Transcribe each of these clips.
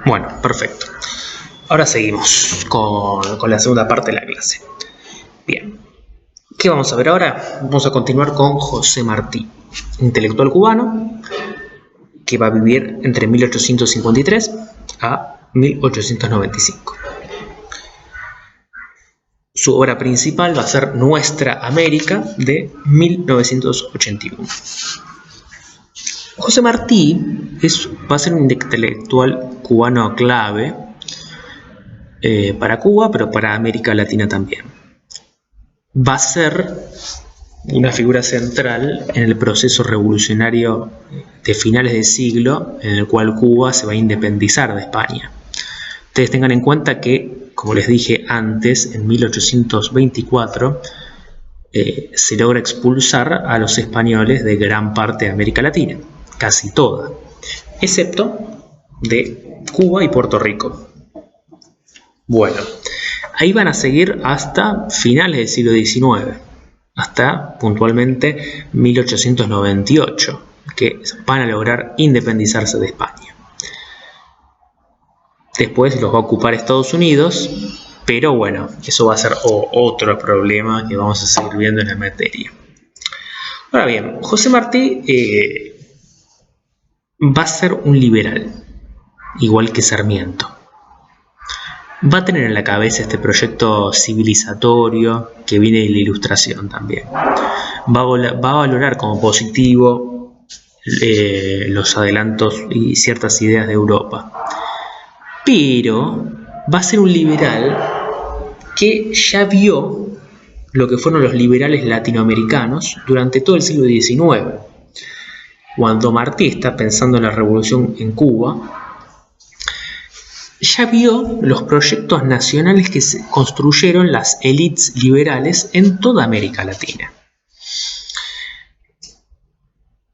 Bueno, perfecto. Ahora seguimos con la segunda parte de la clase. Bien. ¿Qué vamos a ver ahora? Vamos a continuar con José Martí, intelectual cubano, que va a vivir entre 1853 a 1895. Su obra principal va a ser Nuestra América, de 1981. José Martí va a ser un intelectual cubano clave para Cuba, pero para América Latina también. Va a ser una figura central en el proceso revolucionario de finales de siglo, en el cual Cuba se va a independizar de España. Ustedes tengan en cuenta que, como les dije antes, en 1824 se logra expulsar a los españoles de gran parte de América Latina, casi toda, excepto de Cuba y Puerto Rico. Bueno, ahí van a seguir hasta finales del siglo XIX, hasta puntualmente 1898, que van a lograr independizarse de España. Después los va a ocupar Estados Unidos, pero bueno, eso va a ser otro problema que vamos a seguir viendo en la materia. Ahora bien, José Martí va a ser un liberal, igual que Sarmiento. Va a tener en la cabeza este proyecto civilizatorio que viene de la Ilustración también. Va a valorar como positivo los adelantos y ciertas ideas de Europa. Pero va a ser un liberal que ya vio lo que fueron los liberales latinoamericanos durante todo el siglo XIX. Cuando Martí está pensando en la revolución en Cuba, ya vio los proyectos nacionales que se construyeron las élites liberales en toda América Latina,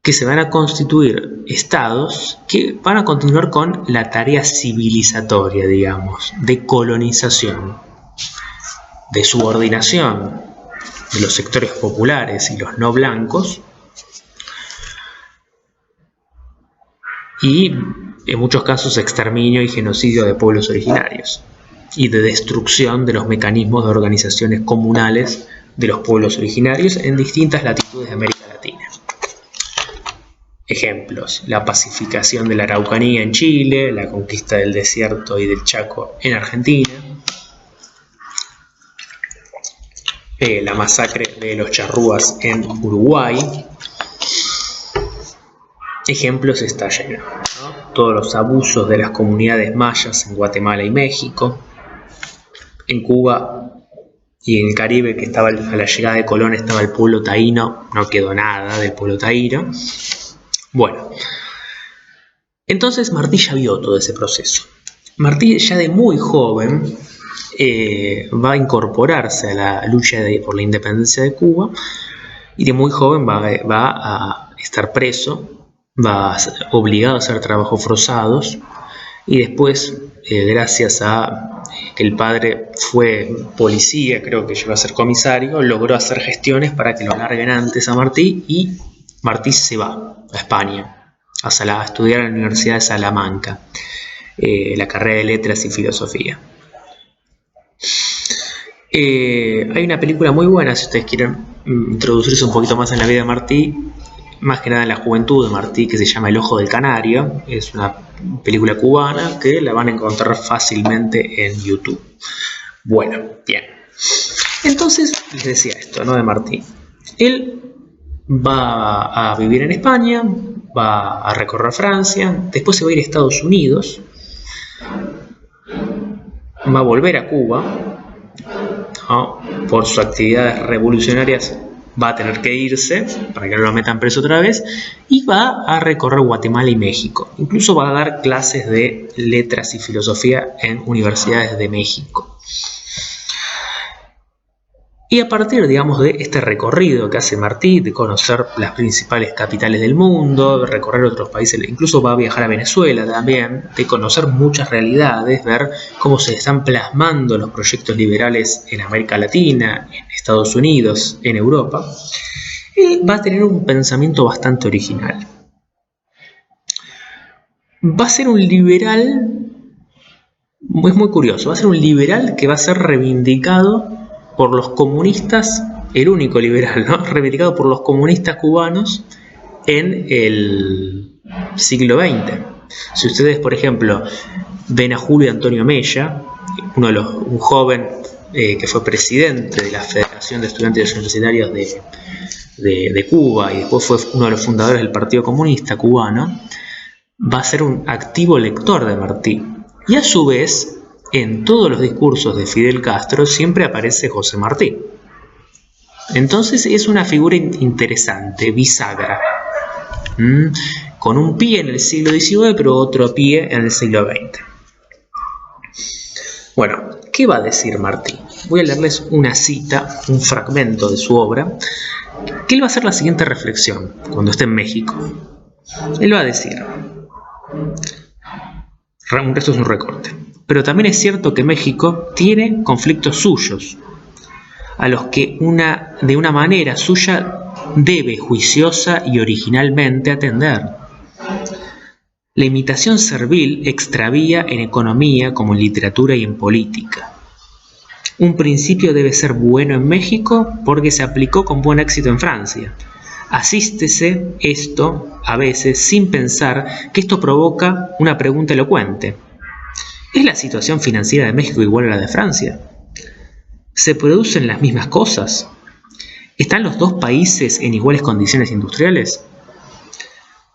que se van a constituir estados que van a continuar con la tarea civilizatoria, digamos, de colonización, de subordinación de los sectores populares y los no blancos, y en muchos casos exterminio y genocidio de pueblos originarios, y de destrucción de los mecanismos de organizaciones comunales de los pueblos originarios en distintas latitudes de América Latina. Ejemplos: la pacificación de la Araucanía en Chile, la conquista del desierto y del Chaco en Argentina, la masacre de los charrúas en Uruguay. Ejemplos está lleno, ¿no? Todos los abusos de las comunidades mayas en Guatemala y México, en Cuba y en el Caribe, que estaba a la llegada de Colón, estaba el pueblo taíno, no quedó nada del pueblo taíno. Bueno, entonces Martí ya vio todo ese proceso. Martí ya de muy joven va a incorporarse a la lucha por la independencia de Cuba, y de muy joven va a estar preso, va a ser obligado a hacer trabajos forzados, y después, gracias a que el padre fue policía, creo que llegó a ser comisario, logró hacer gestiones para que lo larguen antes a Martí, y Martí se va a España a estudiar en la Universidad de Salamanca, la carrera de Letras y Filosofía. Hay una película muy buena, si ustedes quieren introducirse un poquito más en la vida de Martí, más que nada en la juventud de Martí, que se llama El Ojo del Canario. Es una película cubana que la van a encontrar fácilmente en YouTube. Bueno, bien. Entonces, les decía esto, ¿no? De Martí. Él va a vivir en España, va a recorrer Francia, después se va a ir a Estados Unidos, va a volver a Cuba, ¿no? Por sus actividades revolucionarias va a tener que irse para que no lo metan preso otra vez, y va a recorrer Guatemala y México. Incluso va a dar clases de letras y filosofía en universidades de México. Y a partir, digamos, de este recorrido que hace Martí, de conocer las principales capitales del mundo, de recorrer otros países, incluso va a viajar a Venezuela también, de conocer muchas realidades, ver cómo se están plasmando los proyectos liberales en América Latina, en Estados Unidos, en Europa, él va a tener un pensamiento bastante original. Va a ser un liberal Es muy curioso, va a ser un liberal que va a ser reivindicado por los comunistas, el único liberal, ¿no? Reivindicado por los comunistas cubanos en el siglo XX. Si ustedes, por ejemplo, ven a Julio Antonio Mella, un joven que fue presidente de la Federación de Estudiantes Universitarios de Cuba y después fue uno de los fundadores del Partido Comunista Cubano, va a ser un activo lector de Martí. Y a su vez, en todos los discursos de Fidel Castro siempre aparece José Martí. Entonces es una figura interesante, bisagra, con un pie en el siglo XIX, pero otro pie en el siglo XX. Bueno, ¿qué va a decir Martí? Voy a leerles una cita, un fragmento de su obra, que él va a hacer la siguiente reflexión cuando esté en México. Él va a decir, esto es un recorte, pero también es cierto que México tiene conflictos suyos, a los que de una manera suya debe juiciosa y originalmente atender. La imitación servil extravía en economía como en literatura y en política. Un principio debe ser bueno en México porque se aplicó con buen éxito en Francia. Asístese esto a veces sin pensar que esto provoca una pregunta elocuente. ¿Es la situación financiera de México igual a la de Francia? ¿Se producen las mismas cosas? ¿Están los dos países en iguales condiciones industriales?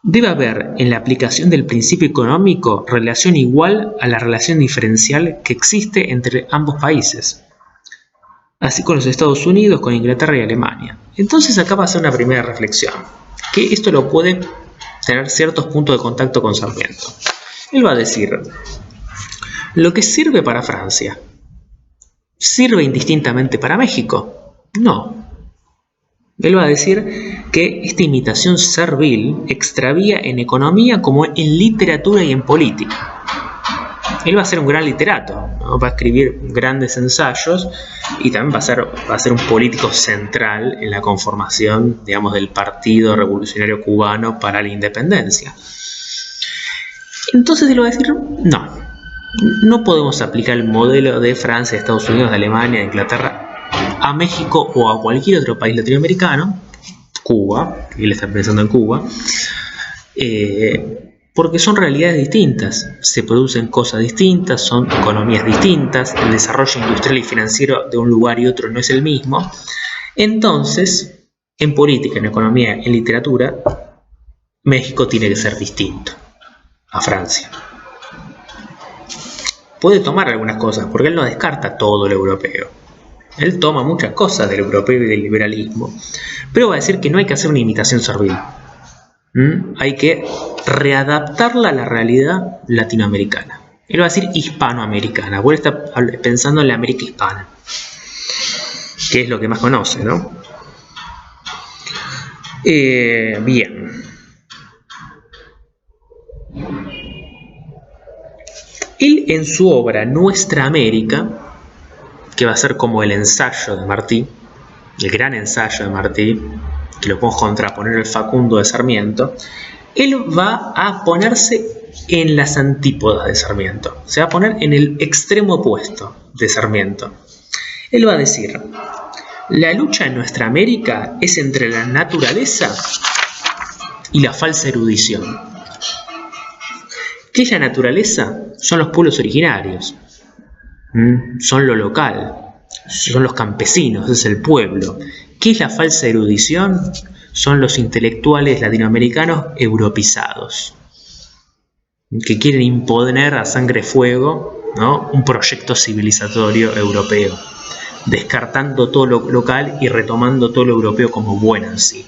Debe haber en la aplicación del principio económico relación igual a la relación diferencial que existe entre ambos países, así con los Estados Unidos, con Inglaterra y Alemania. Entonces acá va a ser una primera reflexión, que esto lo puede tener ciertos puntos de contacto con Sarmiento. Él va a decir, lo que sirve para Francia, ¿sirve indistintamente para México? No. Él va a decir que esta imitación servil extravía en economía como en literatura y en política. Él va a ser un gran literato, ¿no? Va a escribir grandes ensayos y también va a ser un político central en la conformación, digamos, del Partido Revolucionario Cubano para la Independencia. Entonces él va a decir, no podemos aplicar el modelo de Francia, de Estados Unidos, de Alemania, de Inglaterra a México o a cualquier otro país latinoamericano, Cuba, él está pensando en Cuba, porque son realidades distintas, se producen cosas distintas, son economías distintas, el desarrollo industrial y financiero de un lugar y otro no es el mismo. Entonces, en política, en economía, en literatura, México tiene que ser distinto a Francia. Puede tomar algunas cosas, porque él no descarta todo lo europeo. Él toma muchas cosas del europeo y del liberalismo, pero va a decir que no hay que hacer una imitación servil. Hay que readaptarla a la realidad latinoamericana. Él va a decir hispanoamericana, porque él está pensando en la América hispana, que es lo que más conoce, ¿no? Bien. Él en su obra Nuestra América, que va a ser como el ensayo de Martí, el gran ensayo de Martí, que lo podemos contraponer al Facundo de Sarmiento, él va a ponerse en las antípodas de Sarmiento, se va a poner en el extremo opuesto de Sarmiento. Él va a decir, la lucha en Nuestra América es entre la naturaleza y la falsa erudición. ¿Qué es la naturaleza? Son los pueblos originarios. Son lo local, son los campesinos, es el pueblo. ¿Qué es la falsa erudición? Son los intelectuales latinoamericanos europeizados, que quieren imponer a sangre fuego, ¿no?, un proyecto civilizatorio europeo, descartando todo lo local y retomando todo lo europeo como bueno en sí.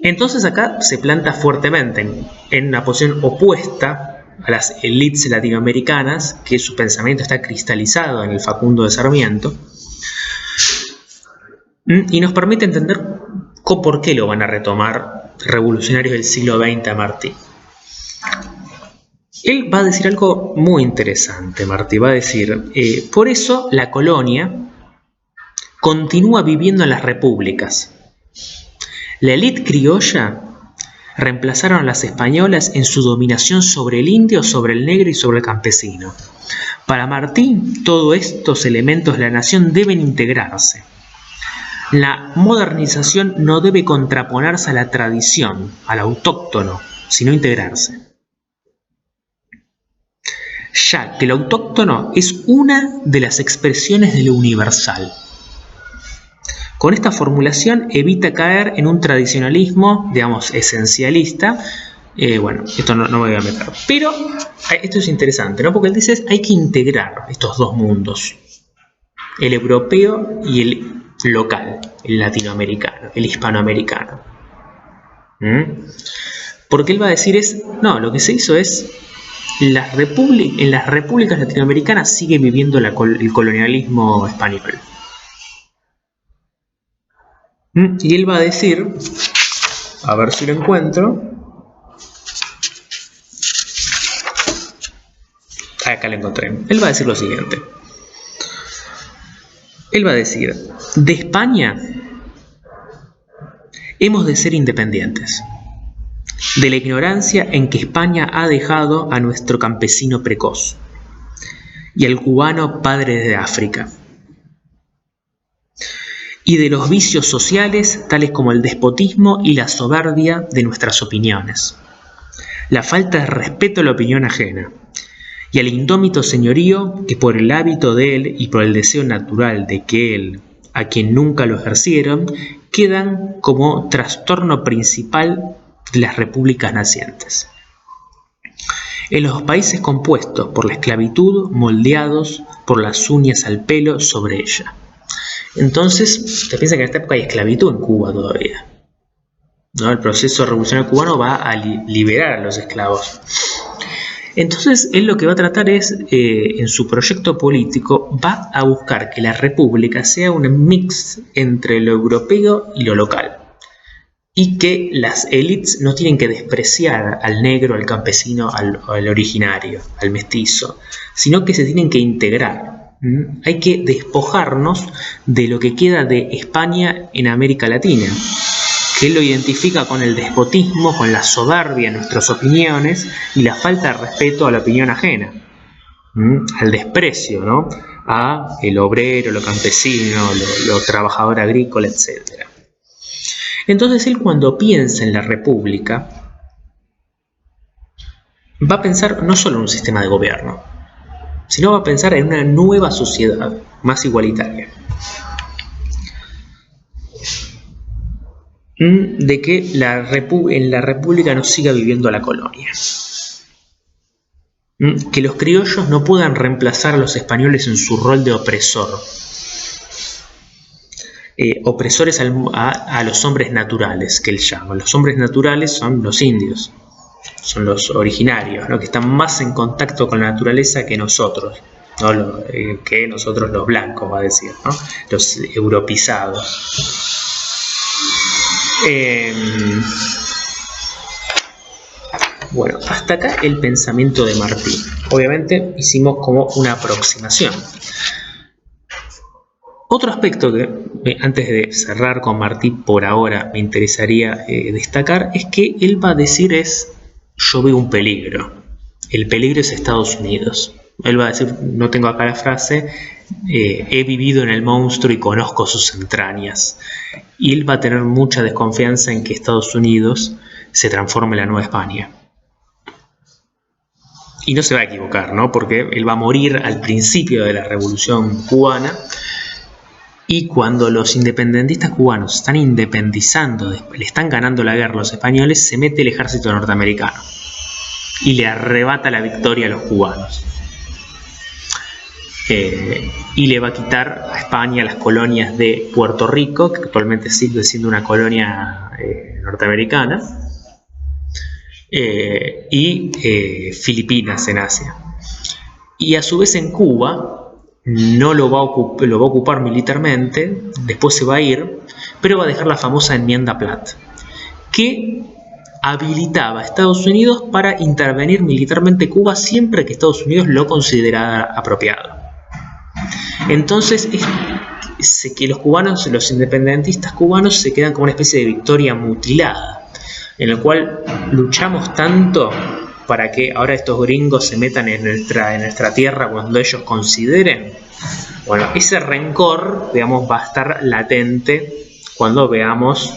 Entonces acá se planta fuertemente en una posición opuesta a las élites latinoamericanas, que su pensamiento está cristalizado en el Facundo de Sarmiento, y nos permite entender por qué lo van a retomar revolucionarios del siglo XX a Martí. Él va a decir algo muy interesante, Martí, va a decir, por eso la colonia continúa viviendo en las repúblicas. La élite criolla reemplazaron a las españolas en su dominación sobre el indio, sobre el negro y sobre el campesino. Para Martí, todos estos elementos de la nación deben integrarse. La modernización no debe contraponerse a la tradición, al autóctono, sino integrarse. Ya que lo autóctono es una de las expresiones de lo universal. Con esta formulación evita caer en un tradicionalismo, digamos, esencialista. Bueno, esto no me voy a meter. Pero esto es interesante, ¿no? Porque él dice hay que integrar estos dos mundos. El europeo y el local, el latinoamericano, el hispanoamericano. Porque él va a decir no, lo que se hizo es, en las repúblicas latinoamericanas sigue viviendo el colonialismo español. Y él va a decir, a ver si lo encuentro, acá lo encontré, él va a decir lo siguiente. Él va a decir, de España hemos de ser independientes, de la ignorancia en que España ha dejado a nuestro campesino precoz y al cubano padre de África, y de los vicios sociales tales como el despotismo y la soberbia de nuestras opiniones, la falta de respeto a la opinión ajena, y al indómito señorío que por el hábito de él y por el deseo natural de que él, a quien nunca lo ejercieron, quedan como trastorno principal de las repúblicas nacientes. En los países compuestos por la esclavitud, moldeados por las uñas al pelo sobre ella. Entonces, usted piensa que en esta época hay esclavitud en Cuba todavía, ¿no? El proceso revolucionario cubano va a liberar a los esclavos. Entonces, él lo que va a tratar es, en su proyecto político, va a buscar que la república sea un mix entre lo europeo y lo local. Y que las élites no tienen que despreciar al negro, al campesino, al originario, al mestizo, sino que se tienen que integrar. Hay que despojarnos de lo que queda de España en América Latina, que él lo identifica con el despotismo, con la soberbia en nuestras opiniones y la falta de respeto a la opinión ajena, al desprecio, ¿no? A el obrero, lo campesino, lo trabajador agrícola, etc. Entonces él, cuando piensa en la república, va a pensar no solo en un sistema de gobierno, sino va a pensar en una nueva sociedad más igualitaria. De que en la república no siga viviendo la colonia. Que los criollos no puedan reemplazar a los españoles en su rol de opresor. Opresores a los hombres naturales, que él llama. Los hombres naturales son los indios, son los originarios, ¿no? Que están más en contacto con la naturaleza que nosotros, ¿no? Que nosotros los blancos, va a decir, ¿no? Los europeizados. Bueno, hasta acá el pensamiento de Martí. Obviamente hicimos como una aproximación. Otro aspecto que, antes de cerrar con Martí, por ahora me interesaría destacar, es que él va a decir yo veo un peligro. El peligro es Estados Unidos. Él va a decir, no tengo acá la frase, he vivido en el monstruo y conozco sus entrañas. Y él va a tener mucha desconfianza en que Estados Unidos se transforme en la Nueva España. Y no se va a equivocar, ¿no? Porque él va a morir al principio de la Revolución Cubana. Y cuando los independentistas cubanos están independizando, le están ganando la guerra a los españoles, se mete el ejército norteamericano y le arrebata la victoria a los cubanos. Y le va a quitar a España las colonias de Puerto Rico, que actualmente sigue siendo una colonia norteamericana, y Filipinas en Asia. Y a su vez en Cuba no lo va a ocupar militarmente, después se va a ir, pero va a dejar la famosa enmienda Platt, que habilitaba a Estados Unidos para intervenir militarmente Cuba siempre que Estados Unidos lo considerara apropiado. Entonces, que los independentistas cubanos se quedan como una especie de victoria mutilada. en el cual luchamos tanto para que ahora estos gringos se metan en nuestra tierra cuando ellos consideren. Bueno, ese rencor, digamos, va a estar latente cuando veamos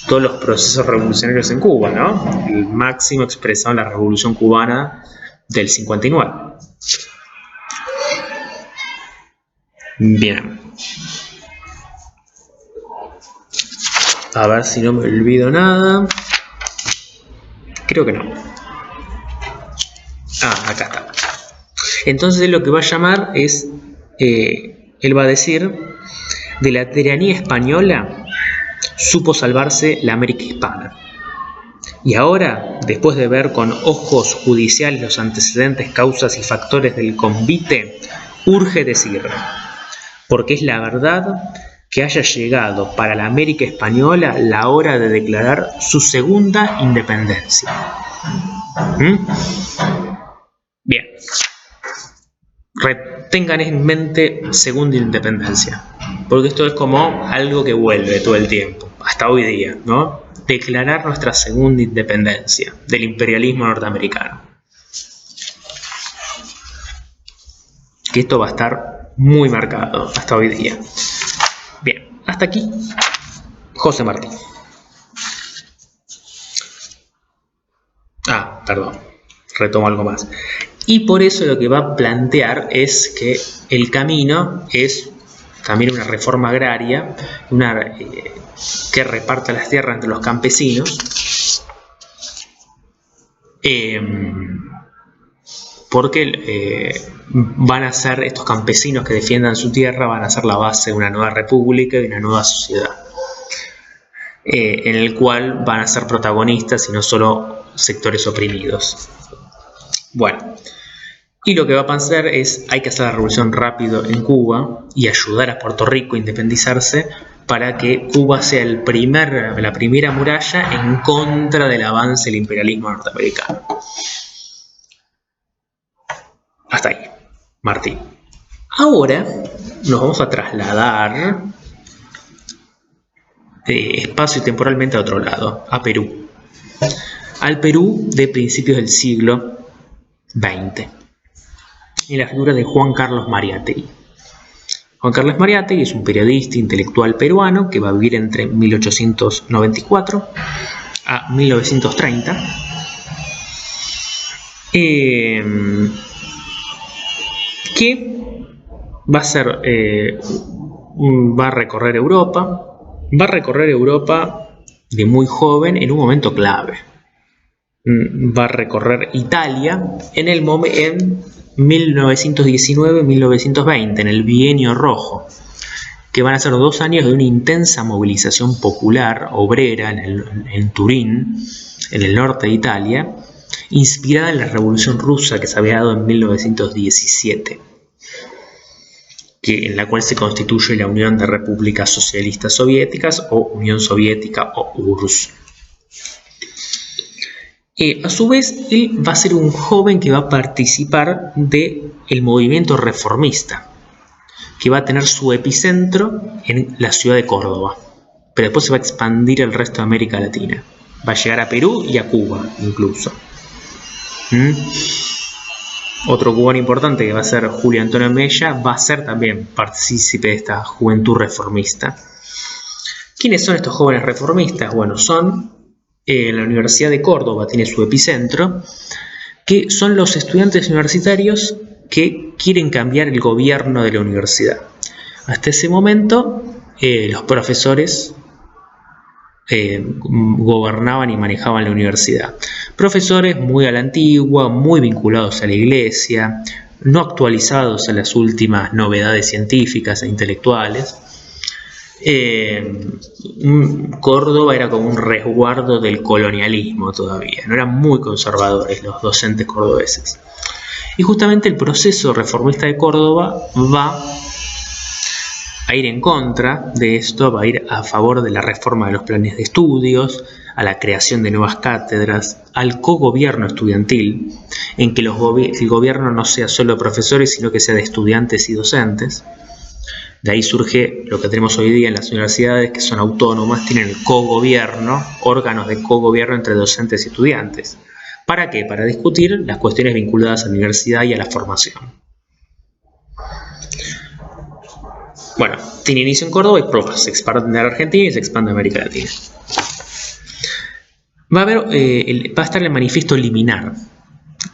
todos los procesos revolucionarios en Cuba, ¿no? El máximo expresado en la Revolución Cubana del 59. Bien. A ver si no me olvido nada. Creo que no. Acá está. Entonces lo que va a llamar es, él va a decir, de la tiranía española supo salvarse la América hispana. Y ahora, después de ver con ojos judiciales los antecedentes, causas y factores del convite, urge decir, porque es la verdad, que haya llegado para la América española la hora de declarar su segunda independencia. Bien. Retengan en mente segunda independencia, porque esto es como algo que vuelve todo el tiempo, hasta hoy día, ¿no? Declarar nuestra segunda independencia del imperialismo norteamericano. Que esto va a estar muy marcado hasta hoy día. Bien, hasta aquí José Martí. Perdón, retomo algo más. Y por eso lo que va a plantear es que el camino es también una reforma agraria, que reparta las tierras entre los campesinos, porque van a ser estos campesinos que defiendan su tierra, van a ser la base de una nueva república y una nueva sociedad, en el cual van a ser protagonistas y no solo sectores oprimidos. Bueno, y lo que va a pasar es, hay que hacer la revolución rápido en Cuba y ayudar a Puerto Rico a independizarse para que Cuba sea la primera muralla en contra del avance del imperialismo norteamericano. Hasta ahí, Martín. Ahora nos vamos a trasladar espacio y temporalmente a otro lado, a Perú. Al Perú de principios del siglo XX. En la figura de Juan Carlos Mariátegui. Juan Carlos Mariátegui es un periodista intelectual peruano que va a vivir entre 1894 a 1930. Que va a ser, va a recorrer Europa. Va a recorrer Europa de muy joven en un momento clave. Va a recorrer Italia en 1919-1920, en el Bienio Rojo, que van a ser 2 años de una intensa movilización popular obrera en Turín, en el norte de Italia, inspirada en la Revolución Rusa que se había dado en 1917, en la cual se constituye la Unión de Repúblicas Socialistas Soviéticas o Unión Soviética o URSS. A su vez, él va a ser un joven que va a participar del movimiento reformista, que va a tener su epicentro en la ciudad de Córdoba, pero después se va a expandir al resto de América Latina. Va a llegar a Perú y a Cuba, incluso. Otro cubano importante, que va a ser Julio Antonio Mella, va a ser también partícipe de esta juventud reformista. ¿Quiénes son estos jóvenes reformistas? Bueno, son... en la Universidad de Córdoba tiene su epicentro, que son los estudiantes universitarios que quieren cambiar el gobierno de la universidad. Hasta ese momento, los profesores gobernaban y manejaban la universidad. Profesores muy a la antigua, muy vinculados a la iglesia, no actualizados a las últimas novedades científicas e intelectuales. Córdoba era como un resguardo del colonialismo todavía, no eran muy conservadores los docentes cordobeses. Y justamente el proceso reformista de Córdoba va a ir en contra de esto, va a ir a favor de la reforma de los planes de estudios, a la creación de nuevas cátedras, al cogobierno estudiantil, en que el gobierno no sea solo profesores, sino que sea de estudiantes y docentes. De ahí surge lo que tenemos hoy día en las universidades, que son autónomas, tienen el cogobierno, órganos de cogobierno entre docentes y estudiantes. ¿Para qué? Para discutir las cuestiones vinculadas a la universidad y a la formación. Bueno, tiene inicio en Córdoba y se expande en la Argentina y se expande a América Latina. Va a estar el manifiesto Liminar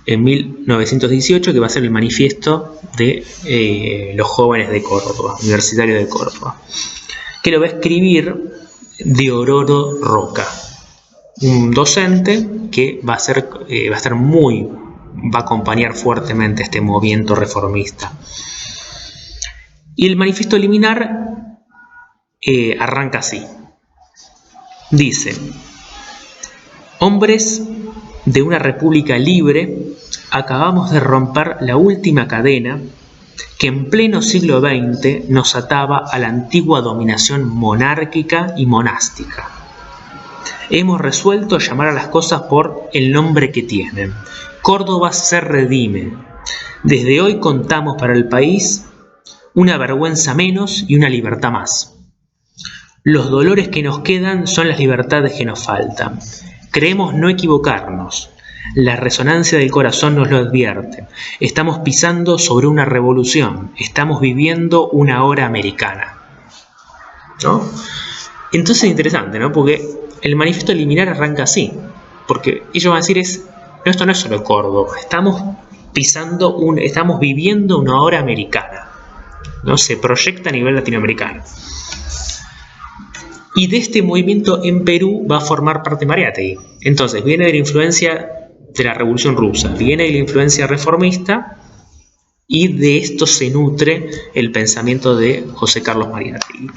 en 1918, que va a ser el manifiesto de los jóvenes de Córdoba, universitarios de Córdoba, que lo va a escribir Deodoro Roca, un docente que va a acompañar fuertemente este movimiento reformista. Y el manifiesto Liminar arranca así. Dice: hombres de una república libre, acabamos de romper la última cadena que en pleno siglo XX nos ataba a la antigua dominación monárquica y monástica. Hemos resuelto llamar a las cosas por el nombre que tienen. Córdoba se redime. Desde hoy contamos para el país una vergüenza menos y una libertad más. Los dolores que nos quedan son las libertades que nos faltan. Creemos no equivocarnos. La resonancia del corazón nos lo advierte. Estamos pisando sobre una revolución. Estamos viviendo una hora americana. ¿No? Entonces es interesante, ¿no? Porque el manifiesto Liminar arranca así. Porque ellos van a decir, no, esto no es solo Córdoba. Estamos viviendo una hora americana. ¿No? Se proyecta a nivel latinoamericano. Y de este movimiento en Perú va a formar parte Mariátegui. Entonces viene de la influencia de la Revolución Rusa, viene de la influencia reformista, y de esto se nutre el pensamiento de José Carlos Mariátegui.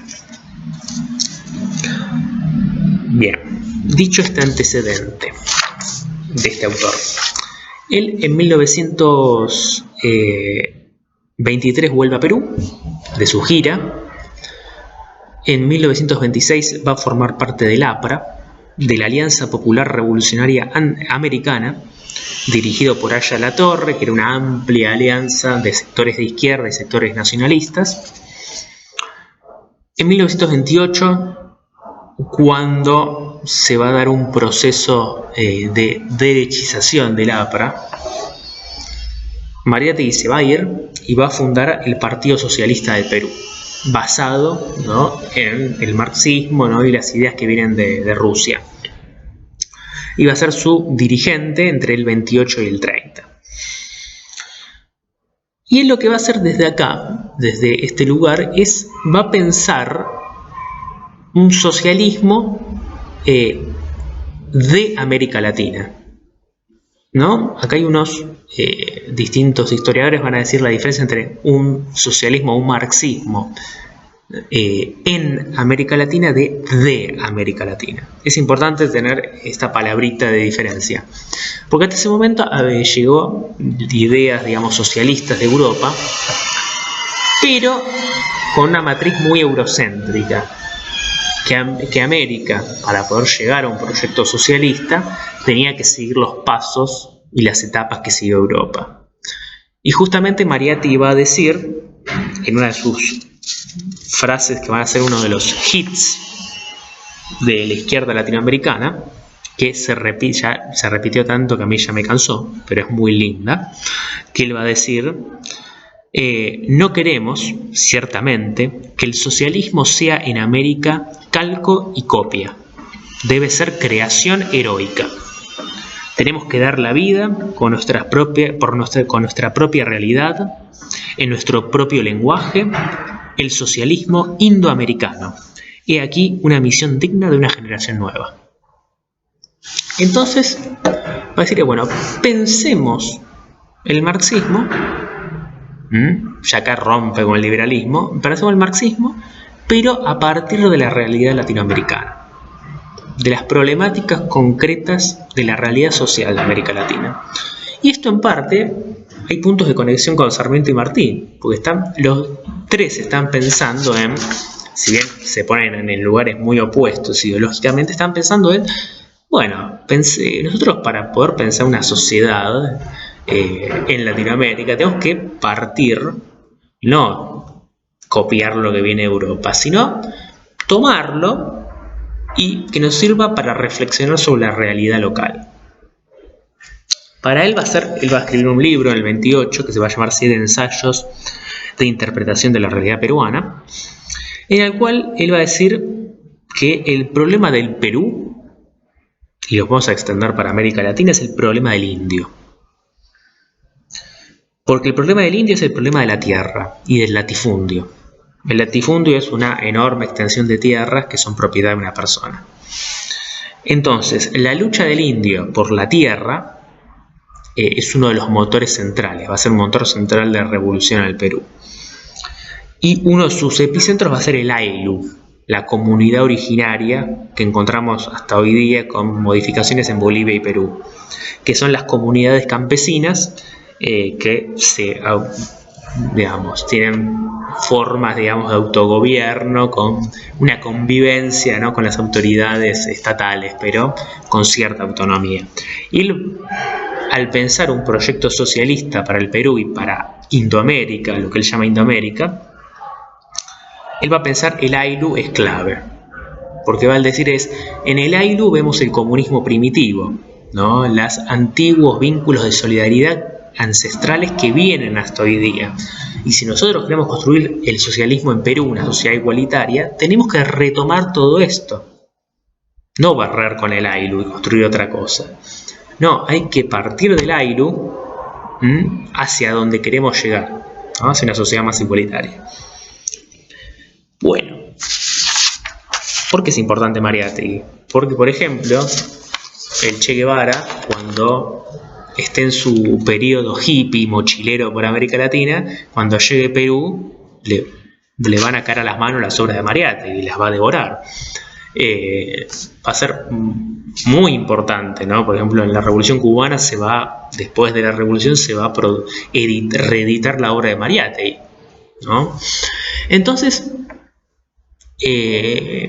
Bien, dicho este antecedente de este autor, él en 1923 vuelve a Perú de su gira. En 1926 va a formar parte del APRA, de la Alianza Popular Revolucionaria Americana, dirigido por Aya Latorre, que era una amplia alianza de sectores de izquierda y sectores nacionalistas. En 1928, cuando se va a dar un proceso de derechización del APRA, Mariátegui se va a ir y va a fundar el Partido Socialista del Perú, basado, ¿no?, en el marxismo, ¿no?, y las ideas que vienen de Rusia. Y va a ser su dirigente entre el 28 y el 30. Y él lo que va a hacer desde acá, desde este lugar, va a pensar un socialismo de América Latina, ¿no? Acá hay unos distintos historiadores van a decir la diferencia entre un socialismo o un marxismo en América Latina de América Latina. Es importante tener esta palabrita de diferencia, porque hasta ese momento llegó ideas, digamos, socialistas de Europa, pero con una matriz muy eurocéntrica, que América, para poder llegar a un proyecto socialista, tenía que seguir los pasos y las etapas que siguió Europa. Y justamente Mariátegui va a decir, en una de sus frases que van a ser uno de los hits de la izquierda latinoamericana, que se repitió tanto que a mí ya me cansó, pero es muy linda, que él va a decir: no queremos, ciertamente, que el socialismo sea en América calco y copia. Debe ser creación heroica. Tenemos que dar la vida con nuestra propia realidad, en nuestro propio lenguaje, el socialismo indoamericano. He aquí una misión digna de una generación nueva. Entonces, va a decir, bueno, pensemos el marxismo, ya acá rompe con el liberalismo, pensemos el marxismo, pero a partir de la realidad latinoamericana, de las problemáticas concretas de la realidad social de América Latina. Y esto en parte, hay puntos de conexión con Sarmiento y Martí, porque los tres están pensando en, si bien se ponen en lugares muy opuestos ideológicamente, están pensando en, bueno, nosotros para poder pensar una sociedad en Latinoamérica tenemos que partir, no copiar lo que viene de Europa, sino tomarlo y que nos sirva para reflexionar sobre la realidad local. Para él va a escribir un libro en el 28 que se va a llamar 7 ensayos de interpretación de la realidad peruana, en el cual él va a decir que el problema del Perú, y lo vamos a extender para América Latina, es el problema del indio. Porque el problema del indio es el problema de la tierra y del latifundio. El latifundio es una enorme extensión de tierras que son propiedad de una persona. Entonces, la lucha del indio por la tierra es uno de los motores centrales, va a ser un motor central de la revolución al Perú. Y uno de sus epicentros va a ser el Ayllu, la comunidad originaria que encontramos hasta hoy día con modificaciones en Bolivia y Perú, que son las comunidades campesinas que tienen formas, de autogobierno, con una convivencia, ¿no?, con las autoridades estatales, pero con cierta autonomía. Y al pensar un proyecto socialista para el Perú y para Indoamérica, lo que él llama Indoamérica, él va a pensar el Ayllu es clave, porque va a decir en el Ayllu vemos el comunismo primitivo, ¿no?, los antiguos vínculos de solidaridad ancestrales que vienen hasta hoy día. Y si nosotros queremos construir el socialismo en Perú, una sociedad igualitaria, tenemos que retomar todo esto. No barrer con el Ayllu y construir otra cosa. No, hay que partir del Ayllu hacia donde queremos llegar, ¿no?, hacia una sociedad más igualitaria. Bueno, ¿por qué es importante Mariátegui? Porque, por ejemplo, el Che Guevara, cuando esté en su periodo hippie, mochilero por América Latina, cuando llegue a Perú, le van a caer a las manos las obras de Mariátegui y las va a devorar. Va a ser muy importante, ¿no? Por ejemplo, en la Revolución Cubana después de la Revolución se va a reeditar la obra de Mariátegui, ¿no? Entonces,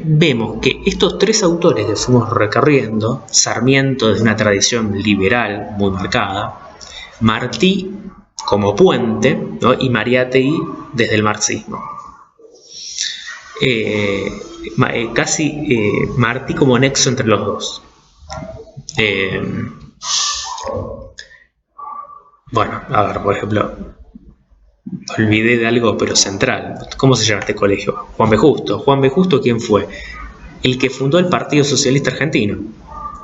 vemos que estos tres autores que fuimos recorriendo, Sarmiento desde una tradición liberal muy marcada, Martí como puente, ¿no?, y Mariátegui desde el marxismo. Martí como nexo entre los dos. Bueno, a ver, por ejemplo, olvidé de algo, pero central. ¿Cómo se llama este colegio? Juan B. Justo. Juan B. Justo, ¿quién fue? El que fundó el Partido Socialista Argentino.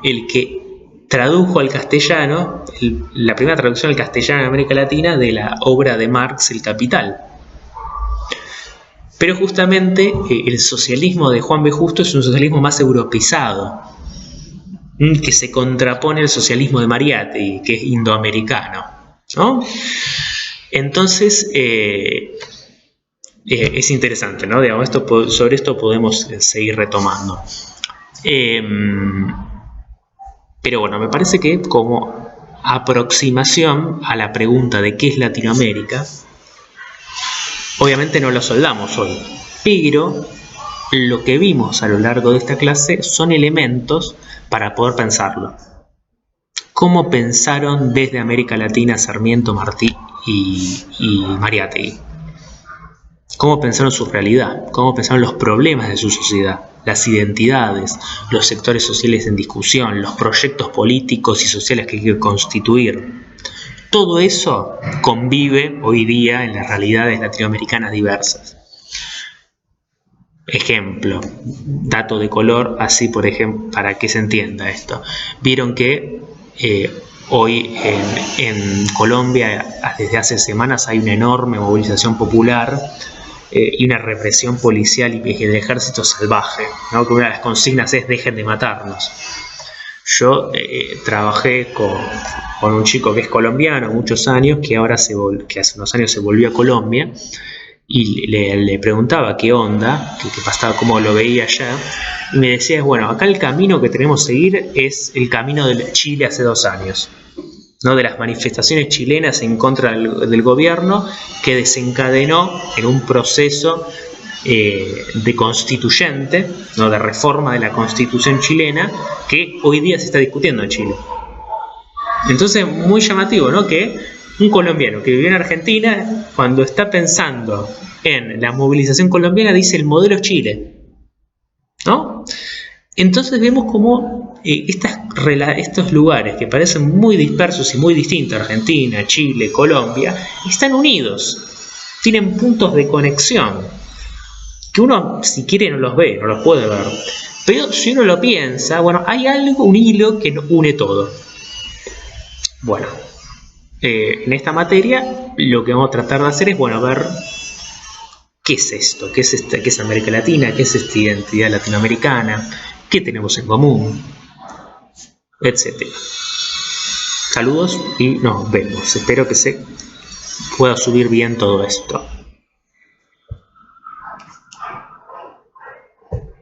El que tradujo al castellano, la primera traducción al castellano en América Latina de la obra de Marx, El Capital. Pero justamente el socialismo de Juan B. Justo es un socialismo más europeizado, que se contrapone al socialismo de Mariátegui, que es indoamericano, ¿no? Entonces, es interesante, ¿no? Digamos, sobre esto podemos seguir retomando. Pero bueno, me parece que como aproximación a la pregunta de qué es Latinoamérica, obviamente no lo soldamos hoy, pero lo que vimos a lo largo de esta clase son elementos para poder pensarlo. ¿Cómo pensaron desde América Latina Sarmiento, Martí y Mariátegui? ¿Cómo pensaron su realidad? ¿Cómo pensaron los problemas de su sociedad? Las identidades, los sectores sociales en discusión, los proyectos políticos y sociales que hay que constituir. Todo eso convive hoy día en las realidades latinoamericanas diversas. Ejemplo, dato de color, así por ejemplo, para que se entienda esto. Vieron que hoy en Colombia, desde hace semanas, hay una enorme movilización popular y una represión policial y del ejército salvaje, ¿no? Que una de las consignas es dejen de matarnos. Yo trabajé con un chico que es colombiano muchos años, que hace unos años se volvió a Colombia, y le preguntaba qué onda, qué pasaba, cómo lo veía allá, y me decía, bueno, acá el camino que tenemos que seguir es el camino de Chile hace 2 años, ¿no? De las manifestaciones chilenas en contra del gobierno, que desencadenó en un proceso de constituyente, ¿no?, de reforma de la constitución chilena, que hoy día se está discutiendo en Chile. Entonces, muy llamativo, ¿no?, que un colombiano que vive en Argentina, cuando está pensando en la movilización colombiana, dice el modelo Chile, ¿no? Entonces vemos cómo estos lugares que parecen muy dispersos y muy distintos, Argentina, Chile, Colombia, están unidos, tienen puntos de conexión, que uno si quiere no los ve, no los puede ver, pero si uno lo piensa, bueno, hay algo, un hilo que une todo. Bueno, en esta materia lo que vamos a tratar de hacer es, bueno, ver qué es esto, qué es América Latina, qué es esta identidad latinoamericana, qué tenemos en común, etc. Saludos y nos vemos. Espero que se pueda subir bien todo esto.